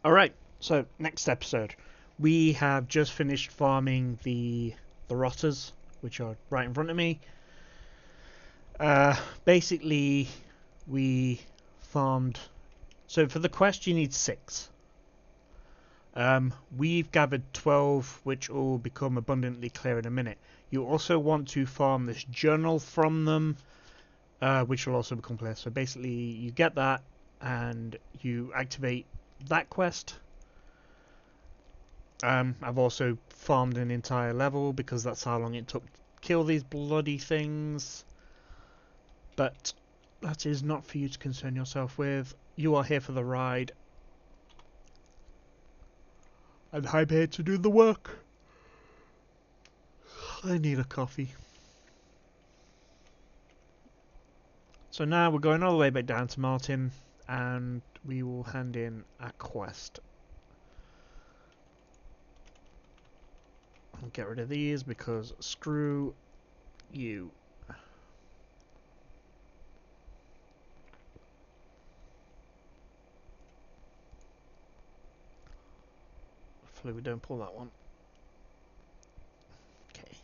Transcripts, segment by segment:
Alright, so next episode. We have just finished farming the rotters, which are right in front of me. Basically, we farmed. So for the quest, you need 6. We've gathered 12, which will become abundantly clear in a minute. You also want to farm this journal from them, which will also become clear. So basically, you get that, and you activate that quest. I've also farmed an entire level because that's how long it took to kill these bloody things. But that is not for you to concern yourself with. You are here for the ride. And I'm here to do the work. I need a coffee. So now we're going all the way back down to Martin, and we will hand in a quest. I'll get rid of these because screw you. Hopefully we don't pull that one. Okay.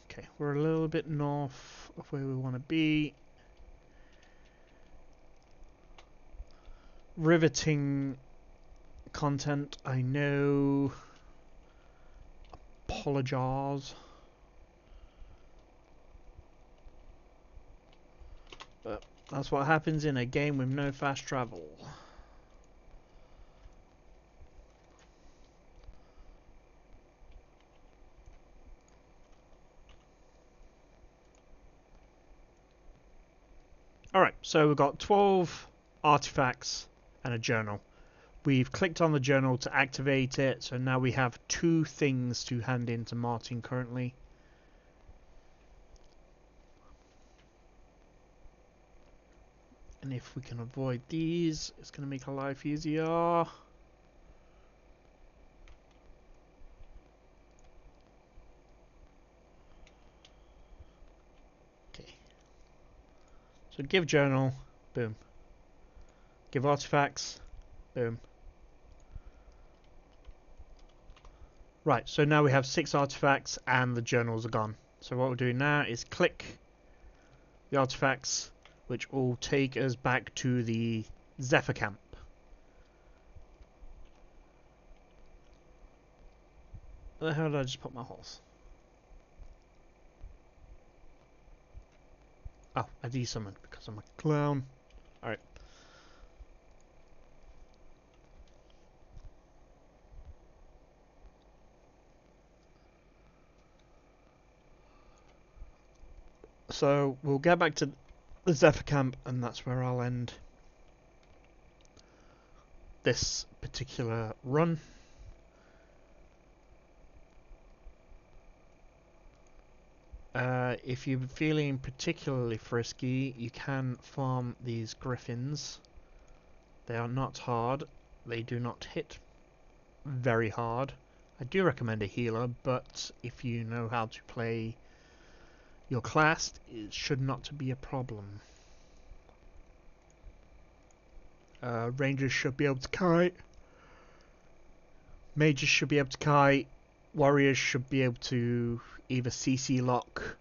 Okay, we're a little bit north of where we want to be. Riveting content, I know. Apologise. But that's what happens in a game with no fast travel. Alright, so we've got 12 artifacts and a journal. We've clicked on the journal to activate it, so now we have 2 things to hand in to Martin currently. And if we can avoid these, it's going to make our life easier. Okay. So give journal, boom. Give artifacts, boom. Right, so now we have 6 artifacts and the journals are gone. So what we're doing now is click the artifacts, which will take us back to the Zephyr camp. Where the hell did I just put my horse? Oh, I desummoned because I'm a clown. Alright. So we'll get back to the Zephyr camp, and that's where I'll end this particular run. If you're feeling particularly frisky, you can farm these griffins. They are not hard. They do not hit very hard. I do recommend a healer, but if you know how to play your class, it should not be a problem. Rangers should be able to kite. Mages should be able to kite. Warriors should be able to either CC lock.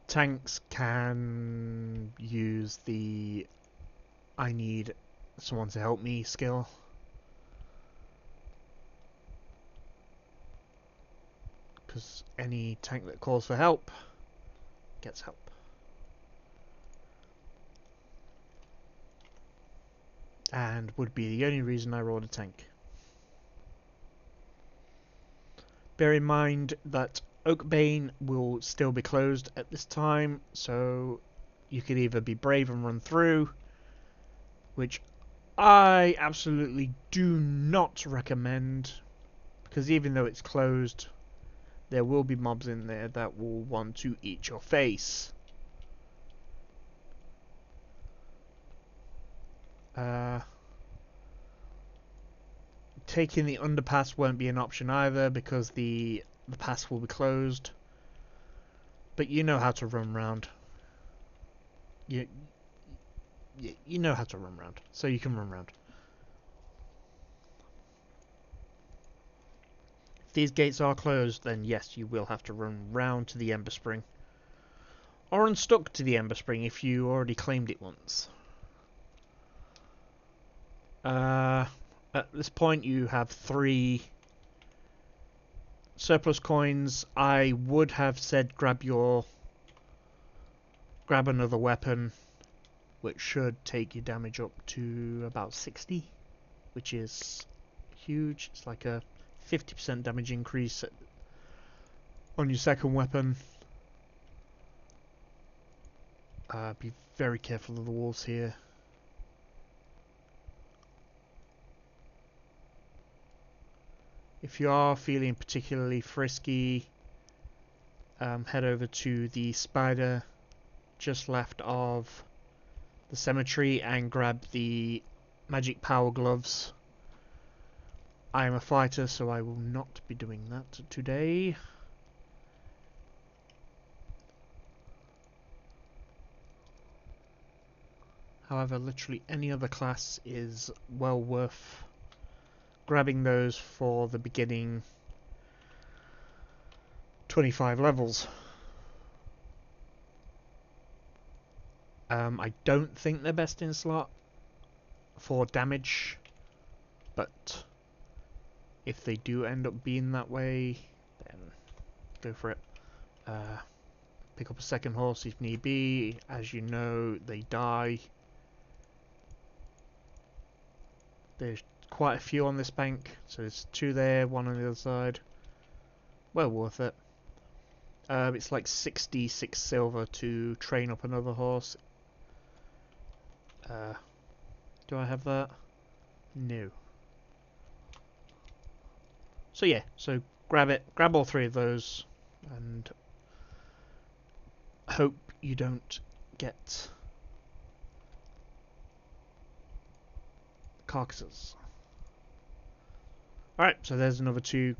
Tanks can use the I need someone to help me skill. Because any tank that calls for help gets help. and would be the only reason I rolled a tank. Bear in mind that Oakbane will still be closed at this time, so you could either be brave and run through, which I absolutely do not recommend, because even though it's closed, there will be mobs in there that will want to eat your face. Taking the underpass won't be an option either, because the pass will be closed. But you know how to run round. You know how to run round, so you can run round. If these gates are closed, then yes, you will have to run round to the Ember Spring. Or unstuck to the Ember Spring if you already claimed it once. At this point you have 3 surplus coins. I would have said grab another weapon, which should take your damage up to about 60, which is huge. It's like a 50% damage increase on your second weapon. Be very careful of the walls here. If you are feeling particularly frisky, head over to the spider just left of the cemetery and grab the magic power gloves. I am a fighter, so I will not be doing that today. However, literally any other class is well worth grabbing those for the beginning 25 levels. I don't think they're best in slot for damage, but if they do end up being that way, then go for it. Pick up a second horse if need be. As you know, they die. There's quite a few on this bank, so there's 2 there, 1 on the other side. Well worth it. It's like 66 silver to train up another horse. Do I have that? No. So yeah, so grab all 3 of those, and hope you don't get carcasses. Alright, so there's another 2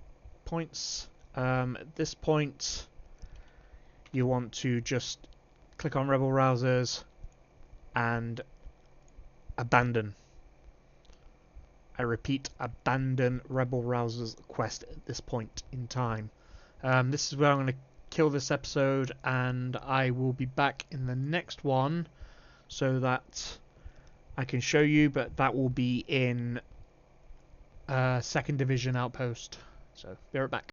points. At this point, you want to just click on Rebel Rousers and abandon. I repeat, abandon Rebel Rousers quest at this point in time. This is where I'm going to kill this episode, and I will be back in the next one so that I can show you, but that will be in 2nd Division Outpost. So, be right back.